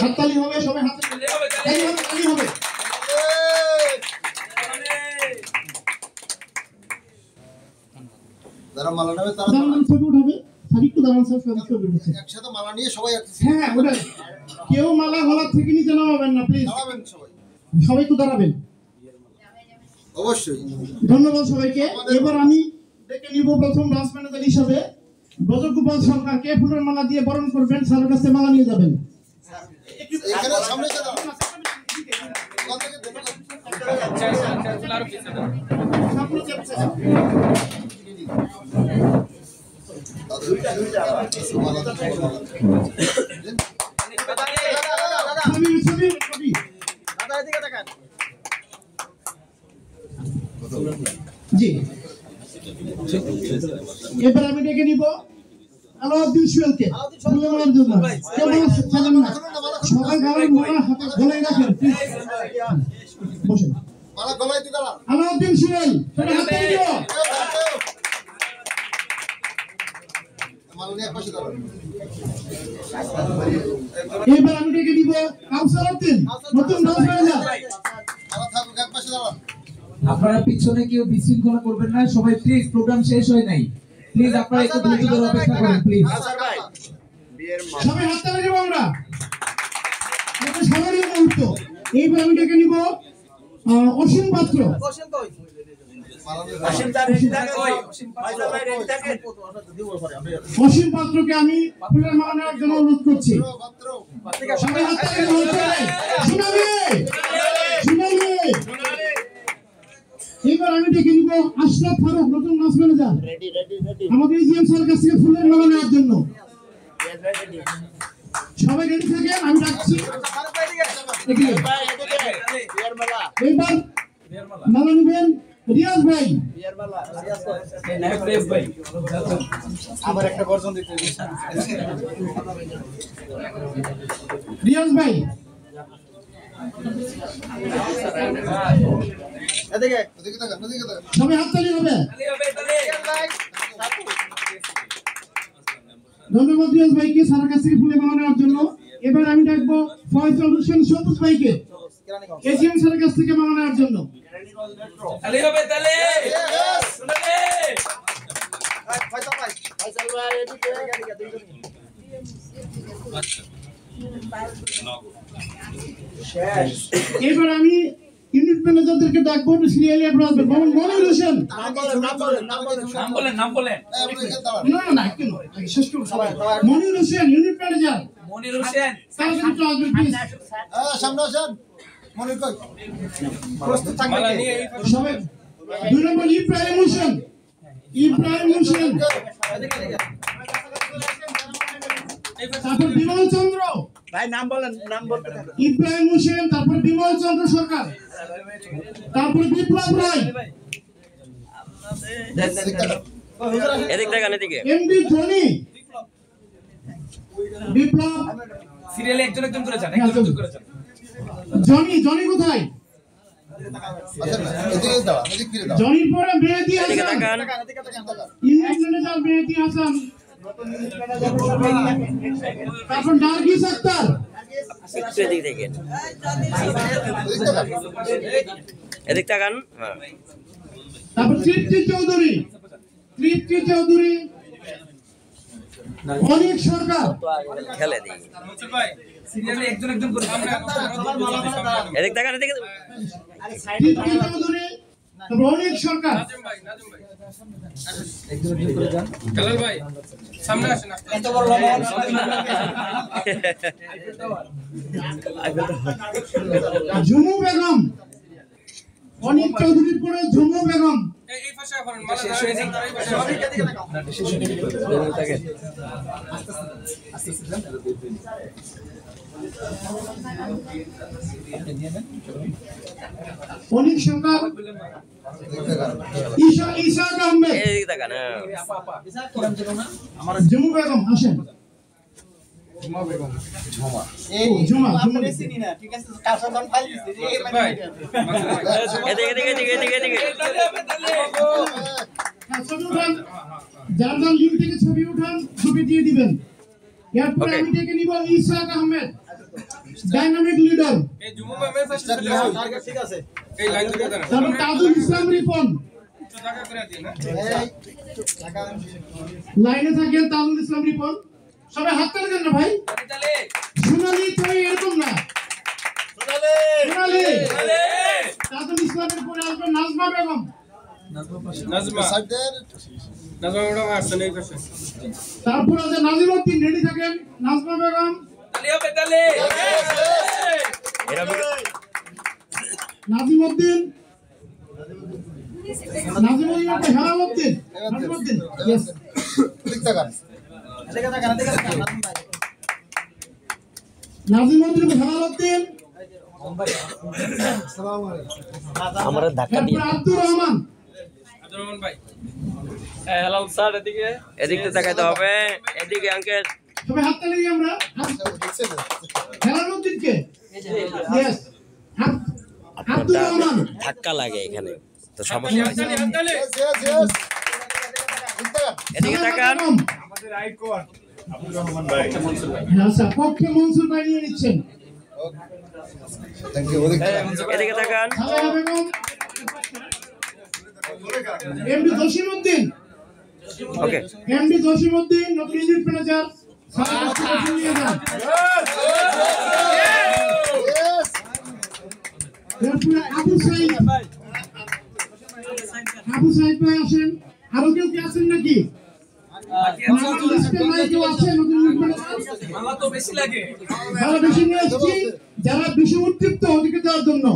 হাততালি হবে, সবাই হাততালি হবে, তালি হবে। যারা মালা নেবে তারা ছবি উঠাবে, সাদিক তো দাঁড়ান সব ছবি উঠছে একসাথে মালা নিয়ে সবাই হ্যাঁ ওটা কেউ মালা গলা থেকে নিচে নামাবেন না প্লিজ, দাঁড়াবেন সবাই, সবাই তো দাঁড়াবেন অবশ্যই। ধন্যবাদ সবাইকে। এবার আমি ডেকে নিব প্রথম ব্রাঞ্চ ম্যানেজার হিসাবে ব্রজগোপাল সরকারকে ফুলের মালা দিয়ে বরণ করবেন, স্যারের কাছে মালা নিয়ে যাবেন। এখানে সামনে এসে দাঁড়ান। জি এবার আমি ডেকে নিব আলাউদ্দিন সুহেলকে ফুলের মালার জন্য। সবাই গালার মালা হাতে গলায় রাখেন, বসুন। মালা গলায় দিয়ে দাঁড়ান। আলাউদ্দিন সুহেল সবাই হাতে দিও। মালা নিয়ে পাশে দাঁড়ান। এবার আমি ডেকে নিব কাউসার উদ্দিন, নতুন ব্রাঞ্চ ম্যানেজার। মালা থাকুক, এক পাশে দাঁড়ান। আপনারা পিছনে কেউ বিশৃঙ্খলা করবেন না, সবাই প্লিজ, প্রোগ্রাম শেষ হয় নাই, প্লিজ আপনারা একটু ধৈর্য ধরে অপেক্ষা করেন প্লিজ। সবাই হাততালি দিব আমরা, এটা সবারই মুহূর্ত। এইবার আমি ডেকে নিব অসীম পাত্র। অসীম পাত্রকে আমি ফুলের মালা নেওয়ার জন্য অনুরোধ করছি। সবাই হাততালি দিব। শোনাবে শোনাবে। এবার আমি ডেকে নিব আশরাফ ফারুক, নতুন ব্রাঞ্চ ম্যানেজার, আমাদের ইজিএম স্যারের কাছ থেকে ফুলের মালা নেওয়ার জন্য। সবাই রেডি থাকেন, আমি ডাকছি। এবার মালা নেবেন রিয়াজ ভাই। আবার একটা গর্জন দিতে রিয়াজ ভাই এদিকে তাকান, এদিকে তাকান। সবাই হাততালি হবে। ধন্যবাদ রিয়াজ ভাইকে স্যারের কাছ থেকে ফুলের মালা নেওয়ার জন্য। এবার আমি ডাকবো ফয়সাল হোসেন সবুজ ভাইকে এজিএম স্যারের কাছ থেকে মালা নেওয়ার জন্য। তালি হবে, তালি। এবার আমি ইউনিট ম্যানেজারদেরকে ডাকবো, সিরিয়ালি আপনারা আসবেন। মনির হোসেন, নাম বলেন। না না একটু শেষ করুন সবাই। Monir Hossain unit manager, Monir Hossain sir একটু আসবেন প্লিজ। সামনে আসেন। মনির কই? প্রস্তুত মালা থাকবেন। নিয়ে সবাই। 2 নম্বর ইব্রাহিম হোসেন, ইব্রাহিম হোসেন। তারপর বিমল চন্দ্র ভাই নাম বলেন, নাম বলতে থাকুন। ইব্রাহিম হোসেন, তারপর বিমল চন্দ্র সরকার, তারপর বিপ্লব রায়, এদিক দেখান, এদিকে এমডি ধনী, বিপ্লব সিরিয়ালে একজন একজন করে যান, একজন একজন করে যান। জনি। জনি কোথায়? আসেন না, এদিকে দাঁড়ান, এদিকে ফিরে দাঁড়ান। জনির পরে মেহেদি এদিকে হাসান, তাকান, ইউনিট ম্যানেজার মেহেদি হাসান, তারপর নার্গিস আক্তার, একটু এদিক দেখেন, এদিকে তাকান। এদিক তাকান, হ্যাঁ তারপর তৃপ্তি চৌধুরী, তৃপ্তি চৌধুরী, অনেক সরকার, খেলে দিই, মনসুর ভাই সিরিয়ালে একজন একজন করে আমরা এদিক তাকান, এদিকে তৃপ্তি চৌধুরী, তারপর অনেক সরকার। নাজিম ভাই একজন একজন করে যান। কালাল ভাই সামনে আসেন। এত বড় লম্বা ঝুমু বেগম, অনিক চৌধুরীর পরে ঝুমু বেগম। এই পাশে করেন, মালা শেষ হয়ে যায়, এই পাশে সবাই এদিকে তাকাও। আস্তে আস্তে যান। অনিক সরকার, ঈশা আহমেদ, এদিক তাকান, হ্যাঁ ঝুমু বেগম আসেন। ঝুমা চিনি না, ঠিক আছে, কার সাথে ফাইল দিছি এই ভাই এদিকে এদিকে এদিকে এদিকে এদিকে তালি হবে, তালি। ছবি উঠান, যার যার লিঙ্ক থেকে ছবি উঠান, ছবি দিয়ে দিবেন। এরপরে Okay. আমি ডেকে নিব ঈশা আহমেদ, ডাইনামিক লিডার। এই জুমু ম্যামের ফার্স্ট টার্গেট ঠিক আছে এই লাইন ধরে দাঁড়ান তারপর তাজুল ইসলাম রিপন, একটু জায়গা করে দিন না এই টাকা লাইনে থাকেন তাজুল ইসলাম রিপন। সবাই হাত তালি দেন না ভাই। তালে সোনালি তো এরকম না, সোনালি সোনালি তাজুল ইসলামের পরে আসবে নাজমা বেগম। নাজমা সাইডের নাজমা ম্যাডাম আসছেন এই পাশে তারপর আছে নাজিমউদ্দিন, রেডি থাকেন। নাজমা বেগম, তালে হবে তালে এরা নাজিমউদ্দিন, নাজিমউদ্দিন হেলালউদ্দিন, নাজিমউদ্দিন यस ঠিক থাকান এদিকে তাকান নাজিমউদ্দিন হেলালউদ্দিন। আমরা ধাক্কা দিয়ে তারপর আব্দুর রহমান, আব্দুর রহমান ভাই হ্যালো স্যার এদিকে এদিকে তাকাইতে হবে, এদিকে আঙ্কেল। সবাই হাত তালি দিই আমরা। দেখছেন হেলালউদ্দিনকে यस আব্দুর রহমান, ধাক্কা লাগে এখানে তো সমস্যা হয়। তালে তালে ইয়েস ইয়েস ইয়েস ঠিক থাকান এদিকে তাকান। আমাদের আইকন আচ্ছা, পক্ষে মনসুর ভাই নিয়ে নিচ্ছেন। থ্যাংক ইউ ওদিকে এদিকে তাকান। সালেহা বেগম, এমডি জসিমউদ্দিন, ওকে এমডি জসিমউদ্দিন, নতুন ইউনিট ম্যানেজার। সালেহা নিয়ে যান। ইয়েস তারপরে আবু সাইদ, আবু সাইদ ভাই আসেন। আরো কেউ কি আছেন নাকি? নাজমুল ইসলাম ভাই কেউ আছেন নতুন ইউনিট ম্যানেজার? মামা তো বেশি লাগে যারা বেশি নিয়ে এসেছি, যারা বেশি উদ্দীপ্ত ওদিকে যাওয়ার জন্য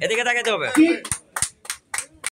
এদিকে তাকাইতে হবে। ঠিক